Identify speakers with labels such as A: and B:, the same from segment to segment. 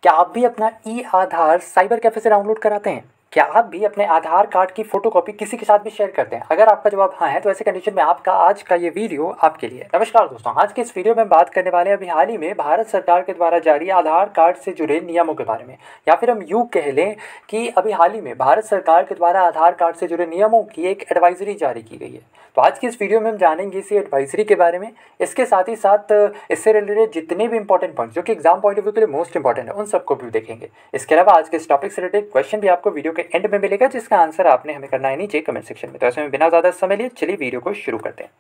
A: क्या आप भी अपना ई आधार साइबर कैफे से डाउनलोड कराते हैं? क्या आप भी अपने आधार कार्ड की फोटोकॉपी किसी के साथ भी शेयर करते हैं? अगर आपका जवाब हाँ है तो ऐसे कंडीशन में आपका आज का ये वीडियो आपके लिए। नमस्कार दोस्तों, आज के इस वीडियो में बात करने वाले हैं अभी हाल ही में भारत सरकार के द्वारा जारी आधार कार्ड से जुड़े नियमों के बारे में, या फिर हम यूँ कह लें कि अभी हाल ही में भारत सरकार के द्वारा आधार कार्ड से जुड़े नियमों की एक एडवाइजरी जारी की गई है। तो आज की इस वीडियो में हम जानेंगे इसी एडवाइजरी के बारे में, इसके साथ ही साथ इससे रिलेटेड जितने भी इंपॉर्टेंट पॉइंट्स जो कि एग्जाम पॉइंट ऑफ व्यू के लिए मोस्ट इंपॉर्टेंट है उन सबको भी देखेंगे। इसके अलावा आज के इस टॉपिक से रिलेटेड क्वेश्चन भी आपको वीडियो के एंड में मिलेगा, जिसका आंसर आपने हमें करना है नीचे कमेंट सेक्शन में। तो ऐसे में बिना ज़्यादा समय लिए चलिए वीडियो को शुरू करते हैं।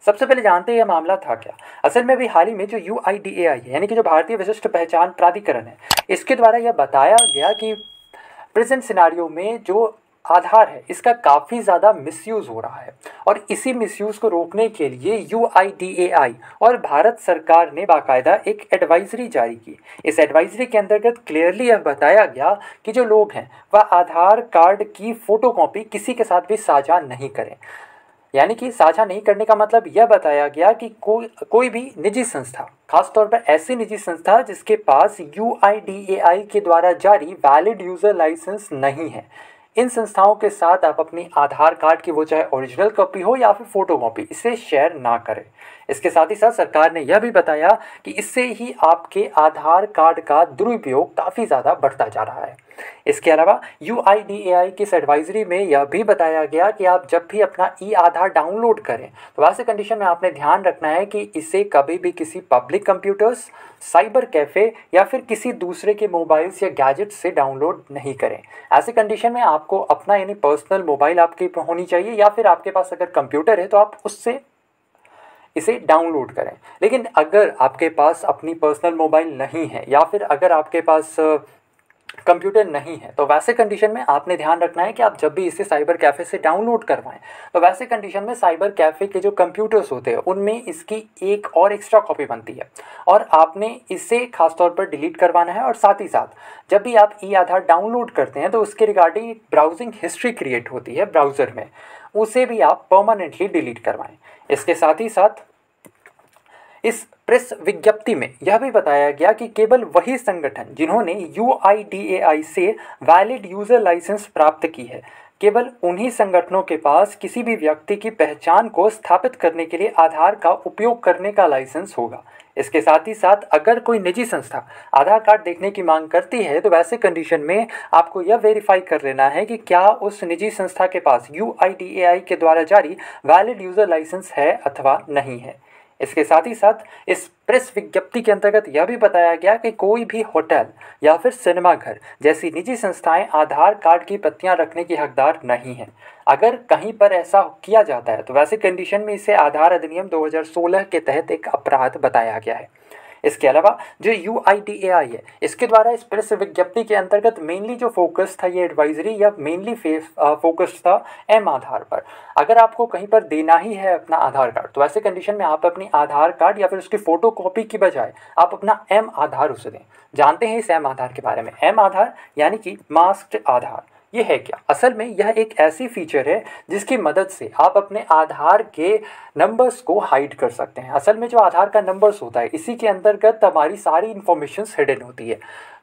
A: सबसे पहले जानते हैं यह मामला था क्या। असल में भी हाल ही में जो UIDAI है, यानी कि जो भारतीय विशिष्ट पहचान प्राधिकरण है, इसके द्वारा यह बताया गया कि प्रेजेंट सिनारियो में जो आधार है इसका काफ़ी ज़्यादा मिसयूज़ हो रहा है, और इसी मिसयूज़ को रोकने के लिए UIDAI और भारत सरकार ने बाकायदा एक एडवाइजरी जारी की। इस एडवाइजरी के अंतर्गत क्लियरली यह बताया गया कि जो लोग हैं वह आधार कार्ड की फ़ोटोकॉपी किसी के साथ भी साझा नहीं करें। यानी कि साझा नहीं करने का मतलब यह बताया गया कि कोई भी निजी संस्था, खासतौर पर ऐसी निजी संस्था जिसके पास UIDAI के द्वारा जारी वैलिड यूज़र लाइसेंस नहीं है, इन संस्थाओं के साथ आप अपनी आधार कार्ड की वो चाहे ओरिजिनल कॉपी हो या फिर फोटो कॉपी, इसे शेयर ना करें। इसके साथ ही साथ सरकार ने यह भी बताया कि इससे ही आपके आधार कार्ड का दुरुपयोग काफ़ी ज़्यादा बढ़ता जा रहा है। इसके अलावा UIDAI की इस एडवाइजरी में यह भी बताया गया कि आप जब भी अपना ई आधार डाउनलोड करें तो वैसे कंडीशन में आपने ध्यान रखना है कि इसे कभी भी किसी पब्लिक कंप्यूटर्स, साइबर कैफ़े या फिर किसी दूसरे के मोबाइल्स या गैजेट्स से डाउनलोड नहीं करें। ऐसे कंडीशन में आपको अपना यानी पर्सनल मोबाइल आपकी होनी चाहिए, या फिर आपके पास अगर कंप्यूटर है तो आप उससे इसे डाउनलोड करें। लेकिन अगर आपके पास अपनी पर्सनल मोबाइल नहीं है या फिर अगर आपके पास कंप्यूटर नहीं है तो वैसे कंडीशन में आपने ध्यान रखना है कि आप जब भी इसे साइबर कैफ़े से डाउनलोड करवाएं तो वैसे कंडीशन में साइबर कैफ़े के जो कंप्यूटर्स होते हैं उनमें इसकी एक और एक्स्ट्रा कॉपी बनती है, और आपने इसे खासतौर पर डिलीट करवाना है। और साथ ही साथ जब भी आप ई आधार डाउनलोड करते हैं तो उसके रिगार्डिंग ब्राउजिंग हिस्ट्री क्रिएट होती है ब्राउज़र में, उसे भी आप परमानेंटली डिलीट करवाएँ। इसके साथ ही साथ इस प्रेस विज्ञप्ति में यह भी बताया गया कि केवल वही संगठन जिन्होंने UIDAI से वैलिड यूज़र लाइसेंस प्राप्त की है, केवल उन्हीं संगठनों के पास किसी भी व्यक्ति की पहचान को स्थापित करने के लिए आधार का उपयोग करने का लाइसेंस होगा। इसके साथ ही साथ अगर कोई निजी संस्था आधार कार्ड देखने की मांग करती है तो वैसे कंडीशन में आपको यह वेरीफाई कर लेना है कि क्या उस निजी संस्था के पास UIDAI के द्वारा जारी वैलिड यूज़र लाइसेंस है अथवा नहीं है। इसके साथ ही साथ इस प्रेस विज्ञप्ति के अंतर्गत यह भी बताया गया कि कोई भी होटल या फिर सिनेमा घर जैसी निजी संस्थाएं आधार कार्ड की प्रतियां रखने की हकदार नहीं हैं। अगर कहीं पर ऐसा किया जाता है तो वैसे कंडीशन में इसे आधार अधिनियम 2016 के तहत एक अपराध बताया गया है। इसके अलावा जो UIDAI है इसके द्वारा इस प्रेस विज्ञप्ति के अंतर्गत मेनली जो फोकस था ये एडवाइजरी या मेनली फोकस था एम आधार पर। अगर आपको कहीं पर देना ही है अपना आधार कार्ड तो ऐसे कंडीशन में आप अपनी आधार कार्ड या फिर उसकी फ़ोटो कॉपी की बजाय आप अपना एम आधार उसे दें। जानते हैं इस एम आधार के बारे में। एम आधार यानी कि मास्क्ड आधार, ये है क्या? असल में यह एक ऐसी फीचर है जिसकी मदद से आप अपने आधार के नंबर्स को हाइड कर सकते हैं। असल में जो आधार का नंबर्स होता है इसी के अंतर्गत हमारी सारी इन्फॉर्मेशंस हिडन होती है।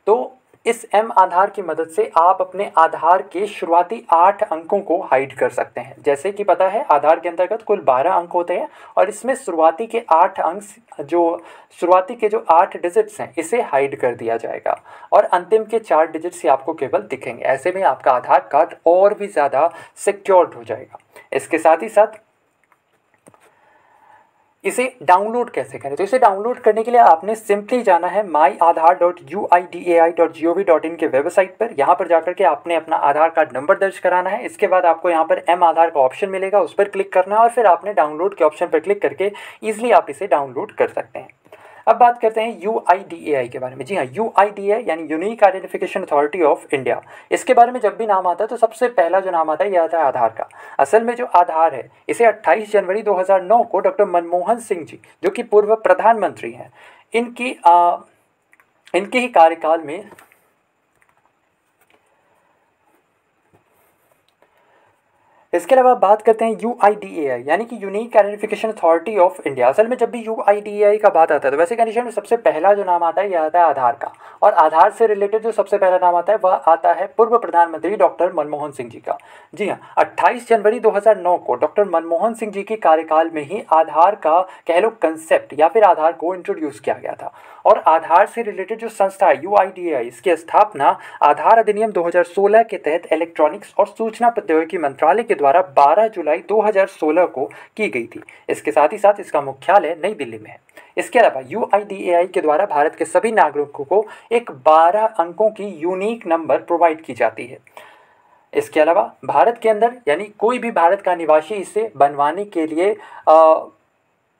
A: तो इस एम आधार की मदद से आप अपने आधार के शुरुआती 8 अंकों को हाइड कर सकते हैं। जैसे कि पता है आधार के अंतर्गत कुल 12 अंक होते हैं, और इसमें शुरुआती के 8 अंक जो शुरुआती के जो 8 डिजिट्स हैं इसे हाइड कर दिया जाएगा, और अंतिम के 4 डिजिट्स ही आपको केवल दिखेंगे। ऐसे में आपका आधार कार्ड और भी ज़्यादा सिक्योर्ड हो जाएगा। इसके साथ ही साथ इसे डाउनलोड कैसे करें? तो इसे डाउनलोड करने के लिए आपने सिंपली जाना है myAadhar.uidai.gov.in के वेबसाइट पर। यहाँ पर जाकर के आपने अपना आधार कार्ड नंबर दर्ज कराना है। इसके बाद आपको यहाँ पर एम आधार का ऑप्शन मिलेगा, उस पर क्लिक करना है, और फिर आपने डाउनलोड के ऑप्शन पर क्लिक करके ईजिली आप इसे डाउनलोड कर सकते हैं। अब बात करते हैं UIDAI के बारे में। जी हाँ, UIDAI यानी unique identification authority of India. इसके बारे में जब भी नाम आता है तो सबसे पहला जो नाम आता है यह आता है आधार का। असल में जो आधार है इसे 28 जनवरी 2009 को डॉक्टर मनमोहन सिंह जी, जो कि पूर्व प्रधानमंत्री हैं, इनके ही कार्यकाल में इसके अलावा बात करते हैं UIDAI यानी कि unique identification authority of India. असल में जब भी UIDAI का बात आता है तो वैसे कंडीशन में सबसे पहला जो नाम आता है यह आता है आधार का, और आधार से रिलेटेड जो सबसे पहला नाम आता है वह आता है पूर्व प्रधानमंत्री डॉक्टर मनमोहन सिंह जी का। जी हाँ, 28 जनवरी 2009 को डॉक्टर मनमोहन सिंह जी के कार्यकाल में ही आधार का कह लो कंसेप्ट या फिर आधार को इंट्रोड्यूस किया गया था। और आधार से रिलेटेड जो संस्था है UIDAI, इसकी स्थापना आधार अधिनियम 2016 के तहत इलेक्ट्रॉनिक्स और सूचना प्रौद्योगिकी मंत्रालय के द्वारा 12 जुलाई 2016 को की गई थी। इसके साथ ही साथ इसका मुख्यालय नई दिल्ली में है। इसके अलावा UIDAI के द्वारा भारत के सभी नागरिकों को एक 12 अंकों की यूनिक नंबर प्रोवाइड की जाती है। इसके अलावा भारत के अंदर यानी कोई भी भारत का निवासी इसे बनवाने के लिए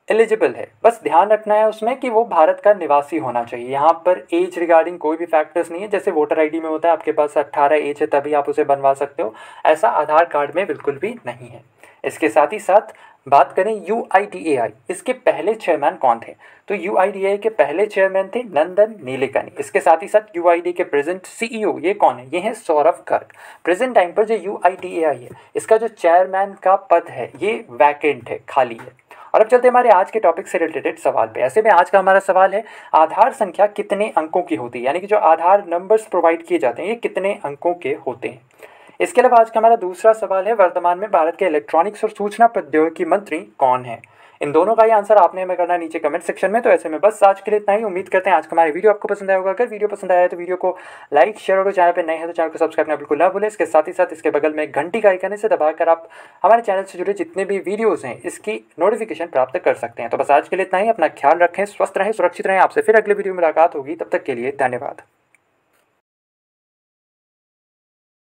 A: एलिजिबल है। बस ध्यान रखना है उसमें कि वो भारत का निवासी होना चाहिए। यहाँ पर एज रिगार्डिंग कोई भी फैक्टर्स नहीं है, जैसे वोटर आईडी में होता है आपके पास 18 एज है तभी आप उसे बनवा सकते हो, ऐसा आधार कार्ड में बिल्कुल भी नहीं है। इसके साथ ही साथ बात करें UIDAI, इसके पहले चेयरमैन कौन थे? तो UIDAI के पहले चेयरमैन थे नंदन नीलेकनी। इसके साथ ही साथ UIDAI के प्रेजेंट CEO ये कौन है? ये हैं सौरभ गर्ग। प्रेजेंट टाइम पर जो UIDAI है इसका जो चेयरमैन का पद है ये वैकेंट है, खाली है। और अब चलते हैं हमारे आज के टॉपिक से रिलेटेड सवाल पे। ऐसे में आज का हमारा सवाल है आधार संख्या कितने अंकों की होती है, यानी कि जो आधार नंबर्स प्रोवाइड किए जाते हैं ये कितने अंकों के होते हैं। इसके अलावा आज का हमारा दूसरा सवाल है वर्तमान में भारत के इलेक्ट्रॉनिक्स और सूचना प्रौद्योगिकी मंत्री कौन है। इन दोनों का ही आंसर आपने हमें करना है नीचे कमेंट सेक्शन में। तो ऐसे में बस आज के लिए इतना ही। उम्मीद करते हैं आज का हमारा वीडियो आपको पसंद आया होगा। अगर वीडियो पसंद आया है तो वीडियो को लाइक शेयर और चैनल पर नए हैं तो चैनल को सब्सक्राइब करना बिल्कुल ना भूलें। इसके साथ ही साथ इसके बगल में घंटी का आइकन से दबाकर आप हमारे चैनल से जुड़े जितने भी वीडियोज़ हैं इसकी नोटिफिकेशन प्राप्त कर सकते हैं। तो बस आज के लिए इतना ही। अपना ख्याल रखें, स्वस्थ रहें, सुरक्षित रहें। आपसे फिर अगले वीडियो में मुलाकात होगी, तब तक के लिए धन्यवाद।